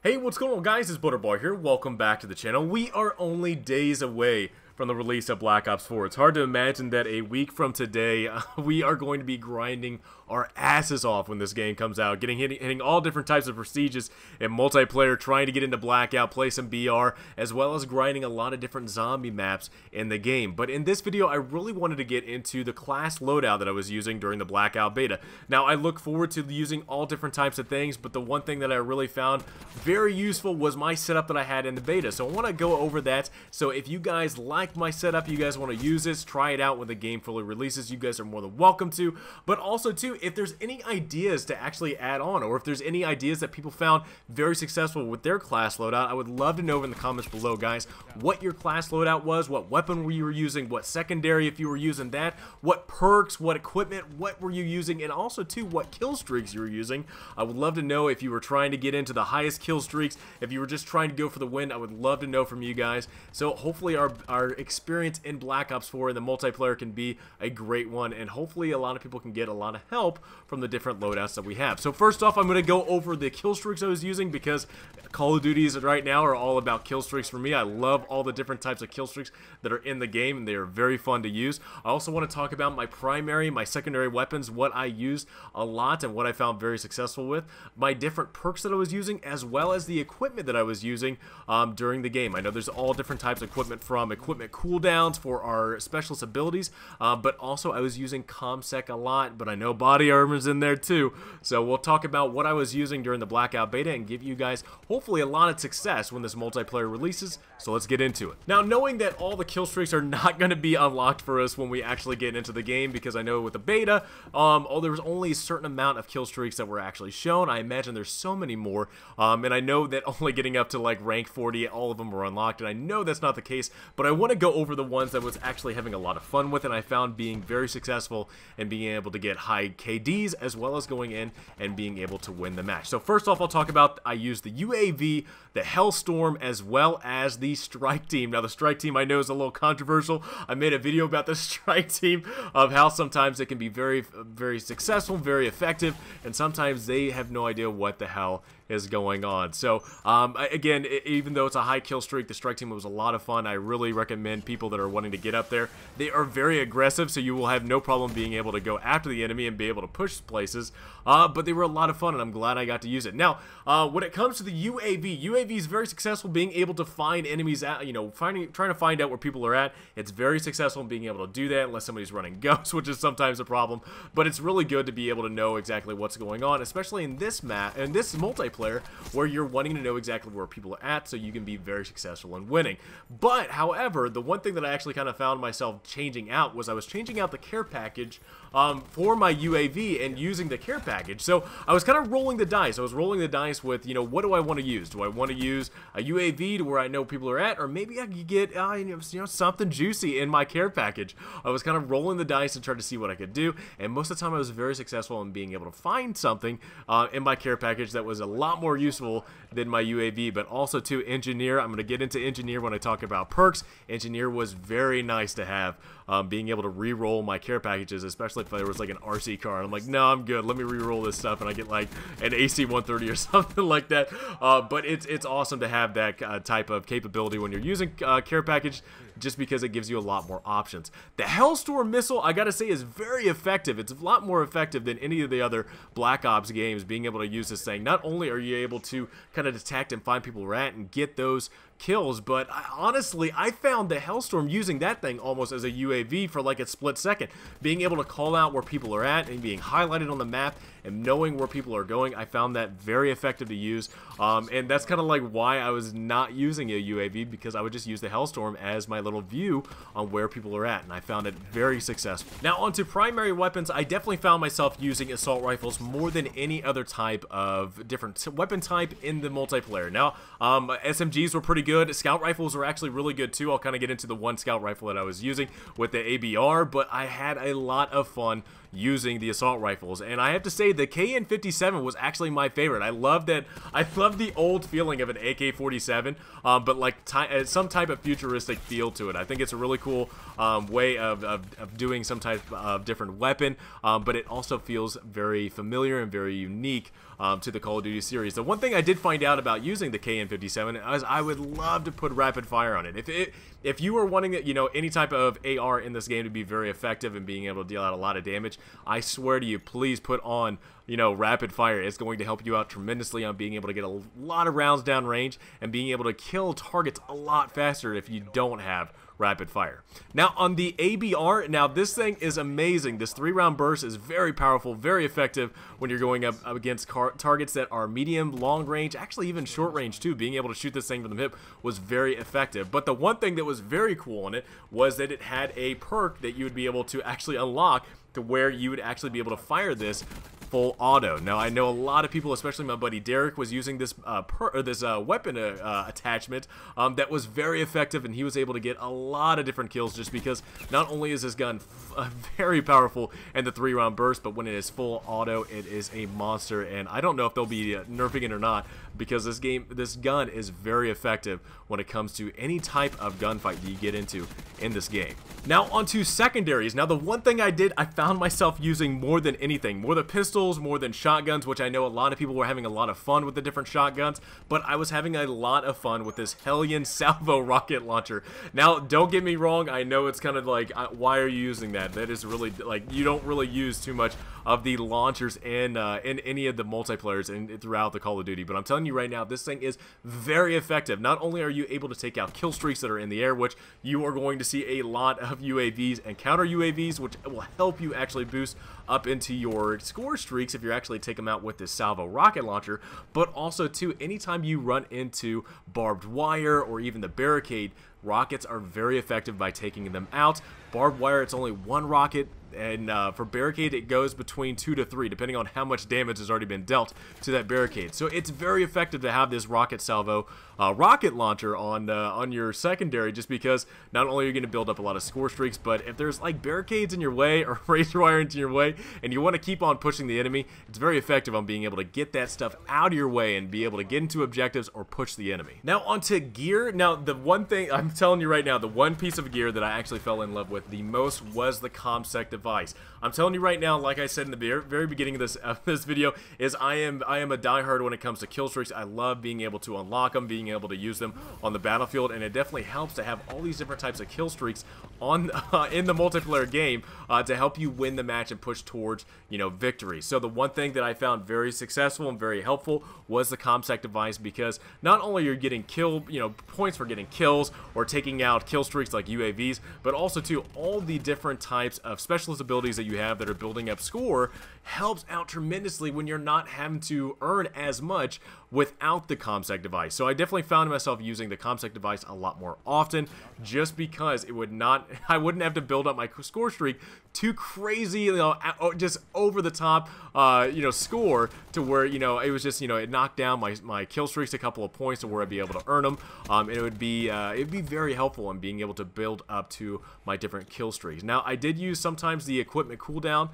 Hey, what's going on, guys? It's Butterboy here. Welcome back to the channel. We are only days away from the release of Black Ops 4. It's hard to imagine that a week from today, we are going to be grinding our asses off when this game comes out, hitting all different types of prestiges in multiplayer, trying to get into Blackout, play some BR, as well as grinding a lot of different zombie maps in the game. But in this video, I really wanted to get into the class loadout that I was using during the Blackout beta. Now, I look forward to using all different types of things, but the one thing that I really found very useful was my setup that I had in the beta. So I want to go over that. So if you guys like my setup, you guys want to use this, try it out when the game fully releases, you guys are more than welcome to. But also too, if there's any ideas to actually add on, or if there's any ideas that people found very successful with their class loadout, I would love to know in the comments below, guys, what your class loadout was, what weapon you were using, what secondary if you were using that, what perks, what equipment, what were you using, and also too, what kill streaks you were using. I would love to know if you were trying to get into the highest kill streaks, if you were just trying to go for the win. I would love to know from you guys. So hopefully our experience in Black Ops 4 and the multiplayer can be a great one, and hopefully a lot of people can get a lot of help from the different loadouts that we have. So first off, I'm going to go over the kill streaks I was using, because Call of Duties right now are all about kill streaks for me. I love all the different types of kill streaks that are in the game, and they are very fun to use. I also want to talk about my primary, my secondary weapons, what I used a lot and what I found very successful with, my different perks that I was using, as well as the equipment that I was using during the game. I know there's all different types of equipment, from equipment cooldowns for our specialist abilities, but also I was using ComSec a lot, but I know body armor's in there too. So we'll talk about what I was using during the Blackout beta and give you guys hopefully a lot of success when this multiplayer releases. So let's get into it. Now, knowing that all the kill streaks are not going to be unlocked for us when we actually get into the game, because I know with the beta, there was only a certain amount of kill streaks that were actually shown. I imagine there's so many more, and I know that only getting up to like rank 40, all of them were unlocked, and I know that's not the case, but I want to go over the ones that was actually having a lot of fun with, and I found being very successful and being able to get high KDs, as well as going in and being able to win the match. So first off, I'll talk about, I used the UAV, the Hellstorm, as well as the Strike Team. Now, the Strike Team I know is a little controversial. I made a video about the Strike Team, of how sometimes it can be very, very successful, very effective, and sometimes they have no idea what the hell is going on. So again, even though it's a high kill streak, the Strike Team was a lot of fun. I really recommend people that are wanting to get up there. They are very aggressive, so you will have no problem being able to go after the enemy and be able to push places, but they were a lot of fun, and I'm glad I got to use it. Now, when it comes to the UAV is very successful being able to find enemies out, you know, trying to find out where people are at. It's very successful in being able to do that, unless somebody's running ghosts, which is sometimes a problem, but it's really good to be able to know exactly what's going on, especially in this map, and this multiplayer, where you're wanting to know exactly where people are at, so you can be very successful in winning. But however, the one thing that I actually kind of found myself changing out was I was changing out the care package for my UAV and using the care package. So I was kind of rolling the dice. I was rolling the dice with, you know, what do I want to use? Do I want to use a UAV to where I know people are at, or maybe I could get you know, something juicy in my care package? I was kind of rolling the dice and trying to see what I could do, and most of the time I was very successful in being able to find something in my care package that was a lot more useful than my UAV. But also to Engineer, I'm going to get into Engineer when I talk about perks. Engineer was very nice to have, being able to re-roll my care packages, especially if there was like an RC car, and I'm like, no, I'm good, let me re-roll this stuff, and I get like an AC 130 or something like that. But it's awesome to have that type of capability when you're using care package, just because it gives you a lot more options. The Hellstorm missile, I gotta say, is very effective. It's a lot more effective than any of the other Black Ops games, being able to use this thing. Not only are you able to kind of detect and find people where at and get those kills, but honestly, I found the Hellstorm using that thing almost as a UAV for like a split second. Being able to call out where people are at and being highlighted on the map and knowing where people are going, I found that very effective to use, and that's kind of like why I was not using a UAV, because I would just use the Hellstorm as my little view on where people are at, and I found it very successful. Now, onto primary weapons, I definitely found myself using assault rifles more than any other type of different weapon type in the multiplayer. Now, SMGs were pretty good. Scout rifles were actually really good too. I'll kind of get into the one scout rifle that I was using with the ABR, but I had a lot of fun using the assault rifles, and I have to say the KN57 was actually my favorite. I love that. I love the old feeling of an AK-47, but like some type of futuristic feel to it. I think it's a really cool way of doing some type of different weapon, but it also feels very familiar and very unique to the Call of Duty series. The one thing I did find out about using the KN57 is I would love to put rapid fire on it. If you were wanting, any type of AR in this game to be very effective and being able to deal out a lot of damage, I swear to you, please put on, rapid fire. It's going to help you out tremendously on being able to get a lot of rounds down range and being able to kill targets a lot faster if you don't have rapid fire. Now on the ABR, now this thing is amazing. This 3-round burst is very powerful, very effective when you're going up against targets that are medium, long range, actually even short range too. Being able to shoot this thing from the hip was very effective. But the one thing that was very cool on it was that it had a perk that you would be able to actually unlock to where you would actually be able to fire this full auto. Now I know a lot of people, especially my buddy Derek, was using this weapon attachment that was very effective, and he was able to get a lot of different kills just because not only is this gun very powerful and the 3-round burst, but when it is full auto, it is a monster. And I don't know if they'll be nerfing it or not, because this gun is very effective when it comes to any type of gunfight that you get into in this game. Now onto secondaries. Now the one thing I found myself using more than anything, more than pistols, more than shotguns, which I know a lot of people were having a lot of fun with the different shotguns, but I was having a lot of fun with this Hellion Salvo rocket launcher. Now don't get me wrong, I know it's kind of like, why are you using that? That is really, like, you don't really use too much of the launchers in any of the multiplayers and throughout the Call of Duty, but I'm telling you right now, this thing is very effective. Not only are you able to take out kill streaks that are in the air, which you are going to see a lot of UAVs and counter UAVs, which will help you actually boost up into your score streaks if you actually take them out with this Salvo rocket launcher, but also too, anytime you run into barbed wire or even the barricade, rockets are very effective by taking them out. Barbed wire, it's only one rocket, and for barricade it goes between 2 to 3 depending on how much damage has already been dealt to that barricade. So it's very effective to have this rocket salvo rocket launcher on your secondary, just because not only are you going to build up a lot of score streaks, but if there's like barricades in your way or razor wire into your way and you want to keep on pushing the enemy, it's very effective on being able to get that stuff out of your way and be able to get into objectives or push the enemy. Now onto gear. Now the one thing I'm telling you right now, the one piece of gear that I actually fell in love with the most was the ComSec device. I'm telling you right now, like I said in the very beginning of this video, is I am a diehard when it comes to kill streaks. I love being able to unlock them, being able to use them on the battlefield, and it definitely helps to have all these different types of kill streaks on in the multiplayer game to help you win the match and push towards, victory. So the one thing that I found very successful and very helpful was the ComSec device, because not only are you getting points for getting kills or taking out kill streaks like UAVs, but also too, all the different types of specialist abilities that you have that are building up score helps out tremendously when you're not having to earn as much without the ComSec device. So I definitely found myself using the ComSec device a lot more often, just because I wouldn't have to build up my score streak too crazy, just over the top, score to where, it was just, it knocked down my kill streaks a couple of points to where I'd be able to earn them. It'd be very helpful in being able to build up to my different kill streaks. Now I did use sometimes the equipment cooldown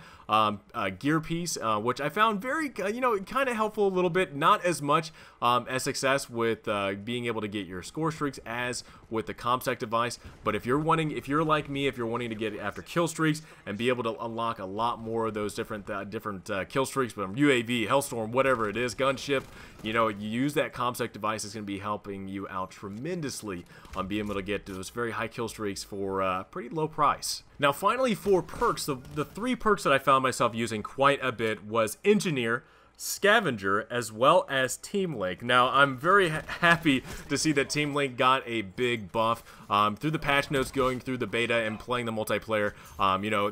gear piece, which I found very, kind of helpful a little bit, not as much as success with being able to get your score streaks as with the ComSec device. But if you're like me, if you're wanting to get after kill streaks and be able to unlock a lot more of those different kill streaks from UAV, Hellstorm, whatever it is, gunship, you use that ComSec device, is going to be helping you out tremendously on being able to get to those very high kill streaks for a pretty low price. Now finally, for perks, the 3 perks that I found myself using quite a bit was Engineer, Scavenger, as well as Team Link. Now I'm very happy to see that Team Link got a big buff through the patch notes, going through the beta and playing the multiplayer.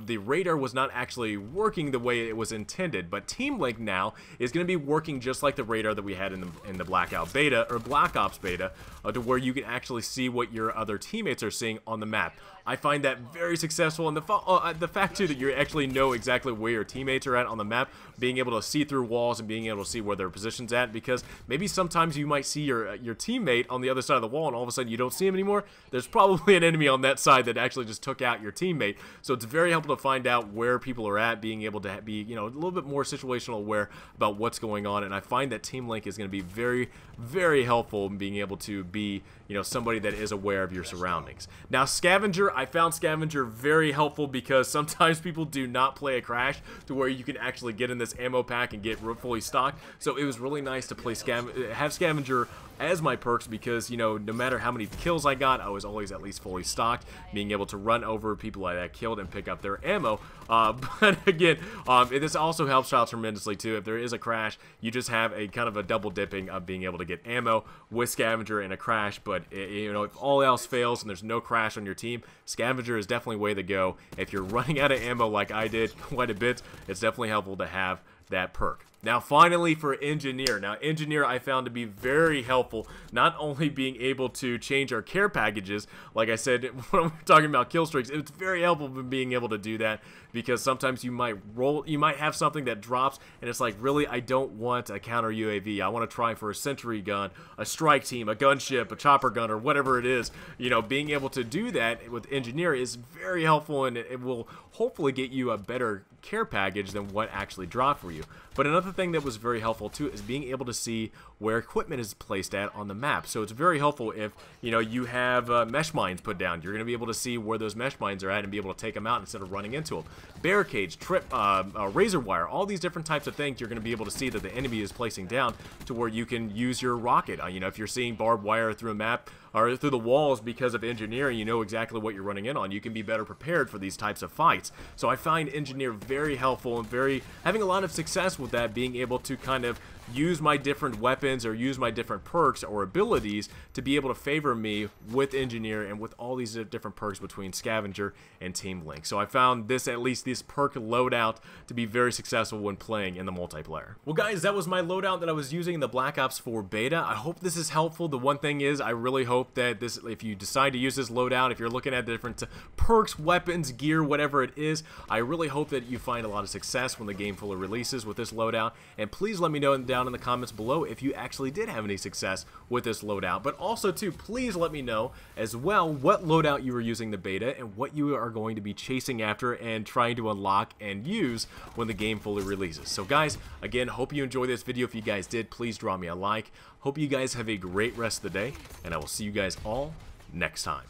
The radar was not actually working the way it was intended, but Team Link now is going to be working just like the radar that we had in the Blackout beta or Black Ops beta, to where you can actually see what your other teammates are seeing on the map. I find that very successful, and the fact too that you actually know exactly where your teammates are at on the map, being able to see through walls and being able to see where their position's at, because maybe sometimes you might see your teammate on the other side of the wall and all of a sudden you don't see him anymore. There's probably an enemy on that side that actually just took out your teammate. So it's very helpful to find out where people are at, being able to be, you know, a little bit more situational aware about what's going on, and I find that Team Link is going to be very, very helpful in being able to be, you know, somebody that is aware of your surroundings. Now, Scavenger, I found Scavenger very helpful because sometimes people do not play a Crash to where you can actually get in this ammo pack and get fully stocked. So it was really nice to play have Scavenger as my perks because, you know, no matter how many kills I got, I was always at least fully stocked, being able to run over people I killed and pick up their ammo. But again, this also helps out tremendously too. If there is a Crash, you just have a kind of a double dipping of being able to get ammo with Scavenger and a Crash. But you know, if all else fails and there's no Crash on your team, Scavenger is definitely way to go. If you're running out of ammo like I did quite a bit, it's definitely helpful to have that perk. Now finally for Engineer. Now Engineer I found to be very helpful, not only being able to change our care packages, like I said when we're talking about Killstreaks, it's very helpful in being able to do that because sometimes you might have something that drops and it's like, really, I don't want a counter UAV. I want to try for a sentry gun, a strike team, a gunship, a chopper gun, or whatever it is. You know, being able to do that with Engineer is very helpful, and it will hopefully get you a better care package than what actually dropped for you. But another thing that was very helpful too is being able to see where equipment is placed at on the map. So it's very helpful if, you know, you have mesh mines put down. You're going to be able to see where those mesh mines are at and be able to take them out instead of running into them. Barricades, razor wire, all these different types of things you're going to be able to see that the enemy is placing down to where you can use your rocket. You know, if you're seeing barbed wire through a map or through the walls because of Engineering, you know exactly what you're running in on. You can be better prepared for these types of fights. So I find Engineer very helpful and having a lot of success with that, being able to kind of use my different weapons or use my different perks or abilities to be able to favor me with Engineer and with all these different perks between Scavenger and Team Link. So I found this, at least this perk loadout, to be very successful when playing in the multiplayer. Well guys, that was my loadout that I was using in the Black Ops 4 beta. I hope this is helpful. The one thing is, I really hope that this, if you decide to use this loadout, if you're looking at different perks, weapons, gear, whatever it is, I really hope that you find a lot of success when the game fully releases with this loadout. And please let me know down in the comments below if you actually did have any success with this loadout. But also too, please let me know as well what loadout you were using the beta and what you are going to be chasing after and trying to unlock and use when the game fully releases. So guys, again, hope you enjoyed this video. If you guys did, please drop me a like. Hope you guys have a great rest of the day, and I will see you guys all next time.